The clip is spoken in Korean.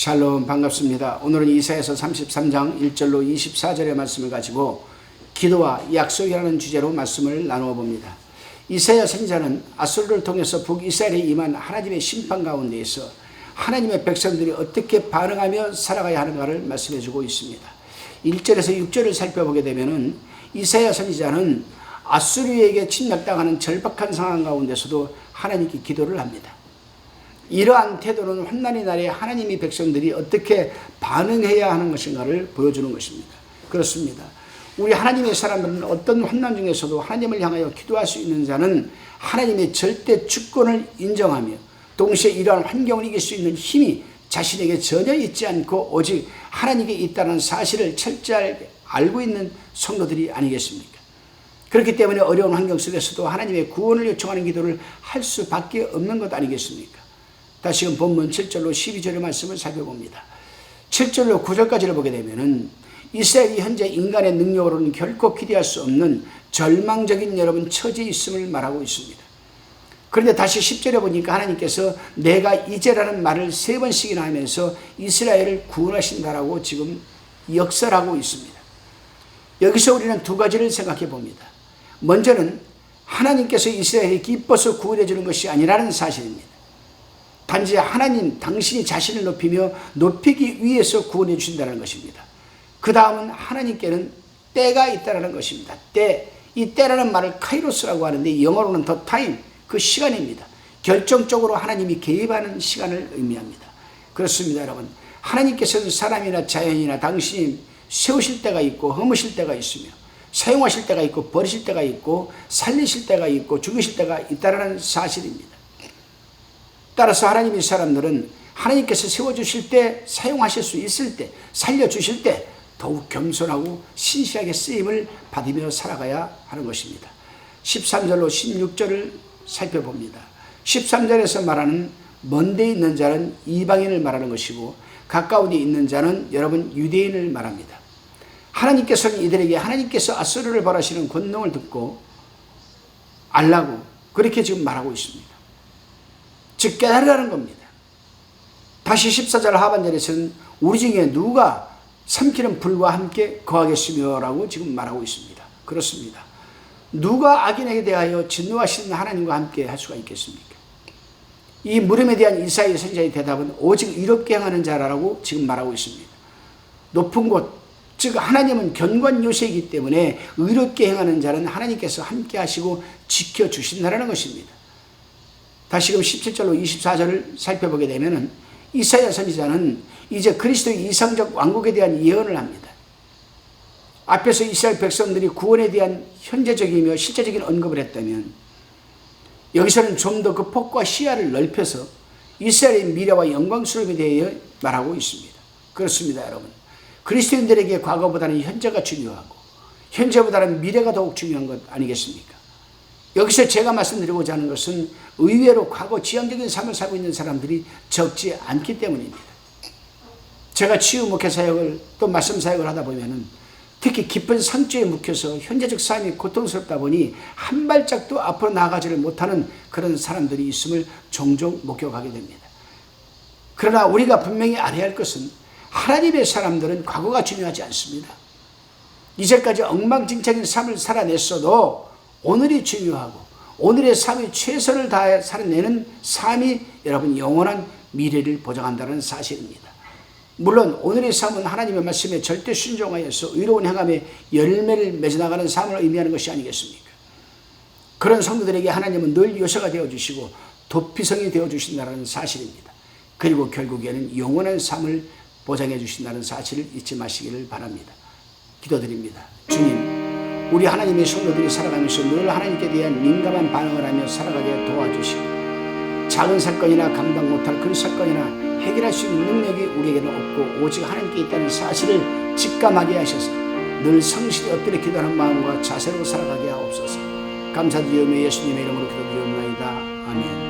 샬롬, 반갑습니다. 오늘은 이사야서 33장 1절로 24절의 말씀을 가지고 기도와 약속이라는 주제로 말씀을 나누어 봅니다. 이사야 선지자는 아수르를 통해서 북이스라엘에 임한 하나님의 심판 가운데에서 하나님의 백성들이 어떻게 반응하며 살아가야 하는가를 말씀해 주고 있습니다. 1절에서 6절을 살펴보게 되면 이사야 선지자는 아수르에게 침략당하는 절박한 상황 가운데서도 하나님께 기도를 합니다. 이러한 태도는 환난의 날에 하나님의 백성들이 어떻게 반응해야 하는 것인가를 보여주는 것입니다. 그렇습니다. 우리 하나님의 사람들은 어떤 환난 중에서도 하나님을 향하여 기도할 수 있는 자는 하나님의 절대 주권을 인정하며 동시에 이러한 환경을 이길 수 있는 힘이 자신에게 전혀 있지 않고 오직 하나님께 있다는 사실을 철저히 알고 있는 성도들이 아니겠습니까? 그렇기 때문에 어려운 환경 속에서도 하나님의 구원을 요청하는 기도를 할 수밖에 없는 것 아니겠습니까? 다시금 본문 7절로 12절의 말씀을 살펴봅니다. 7절로 9절까지를 보게 되면은 이스라엘이 현재 인간의 능력으로는 결코 기대할 수 없는 절망적인 여러분 처지에 있음을 말하고 있습니다. 그런데 다시 10절에 보니까 하나님께서 내가 이제라는 말을 3번씩이나 하면서 이스라엘을 구원하신다라고 지금 역설하고 있습니다. 여기서 우리는 두 가지를 생각해 봅니다. 먼저는 하나님께서 이스라엘이 기뻐서 구원해 주는 것이 아니라는 사실입니다. 단지 하나님 당신이 자신을 높이며 높이기 위해서 구원해 주신다는 것입니다. 그 다음은 하나님께는 때가 있다는 것입니다. 때, 이 때라는 말을 카이로스라고 하는데 영어로는 the time, 그 시간입니다. 결정적으로 하나님이 개입하는 시간을 의미합니다. 그렇습니다, 여러분. 하나님께서는 사람이나 자연이나 당신이 세우실 때가 있고 허무실 때가 있으며 사용하실 때가 있고 버리실 때가 있고 살리실 때가 있고 죽이실 때가 있다는 사실입니다. 따라서 하나님의 사람들은 하나님께서 세워주실 때, 사용하실 수 있을 때, 살려주실 때 더욱 겸손하고 신실하게 쓰임을 받으며 살아가야 하는 것입니다. 13절로 16절을 살펴봅니다. 13절에서 말하는 먼데 있는 자는 이방인을 말하는 것이고 가까운 데 있는 자는 여러분 유대인을 말합니다. 하나님께서는 이들에게 하나님께서 아수르를 벌하시는 권능을 듣고 알라고 그렇게 지금 말하고 있습니다. 즉 깨달으라는 겁니다. 다시 14절 하반절에서는 우리 중에 누가 삼키는 불과 함께 거하겠으며 라고 지금 말하고 있습니다. 그렇습니다. 누가 악인에게 대하여 진노하시는 하나님과 함께 할 수가 있겠습니까? 이 물음에 대한 이사야 선지자의 대답은 오직 의롭게 행하는 자라고 지금 말하고 있습니다. 높은 곳, 즉 하나님은 견고한 요새이기 때문에 의롭게 행하는 자는 하나님께서 함께 하시고 지켜주신다는 것입니다. 다시금 17절로 24절을 살펴보게 되면 이사야 선지자는 이제 그리스도의 이상적 왕국에 대한 예언을 합니다. 앞에서 이스라엘 백성들이 구원에 대한 현재적이며 실제적인 언급을 했다면 여기서는 좀 더 그 폭과 시야를 넓혀서 이스라엘의 미래와 영광스러움에 대해 말하고 있습니다. 그렇습니다, 여러분. 그리스도인들에게 과거보다는 현재가 중요하고 현재보다는 미래가 더욱 중요한 것 아니겠습니까? 여기서 제가 말씀드리고자 하는 것은 의외로 과거 지향적인 삶을 살고 있는 사람들이 적지 않기 때문입니다. 제가 치유 목회 사역을 또 말씀 사역을 하다 보면은 특히 깊은 상처에 묵혀서 현재적 삶이 고통스럽다 보니 한 발짝도 앞으로 나아가지를 못하는 그런 사람들이 있음을 종종 목격하게 됩니다. 그러나 우리가 분명히 알아야 할 것은 하나님의 사람들은 과거가 중요하지 않습니다. 이제까지 엉망진창인 삶을 살아냈어도 오늘이 중요하고 오늘의 삶이 최선을 다해 살아내는 삶이 여러분 영원한 미래를 보장한다는 사실입니다. 물론 오늘의 삶은 하나님의 말씀에 절대 순종하여서 의로운 행함에 열매를 맺어나가는 삶을 의미하는 것이 아니겠습니까? 그런 성도들에게 하나님은 늘 요새가 되어주시고 도피성이 되어주신다는 사실입니다. 그리고 결국에는 영원한 삶을 보장해 주신다는 사실을 잊지 마시기를 바랍니다. 기도드립니다. 주님, 우리 하나님의 성도들이 살아가면서 늘 하나님께 대한 민감한 반응을 하며 살아가게 도와주시고 작은 사건이나 감당 못할 큰 사건이나 해결할 수 있는 능력이 우리에게는 없고 오직 하나님께 있다는 사실을 직감하게 하셔서 늘 성실히 엎드려 기도하는 마음과 자세로 살아가게 하옵소서. 감사드리오며 예수님의 이름으로 기도드리옵나이다. 아멘.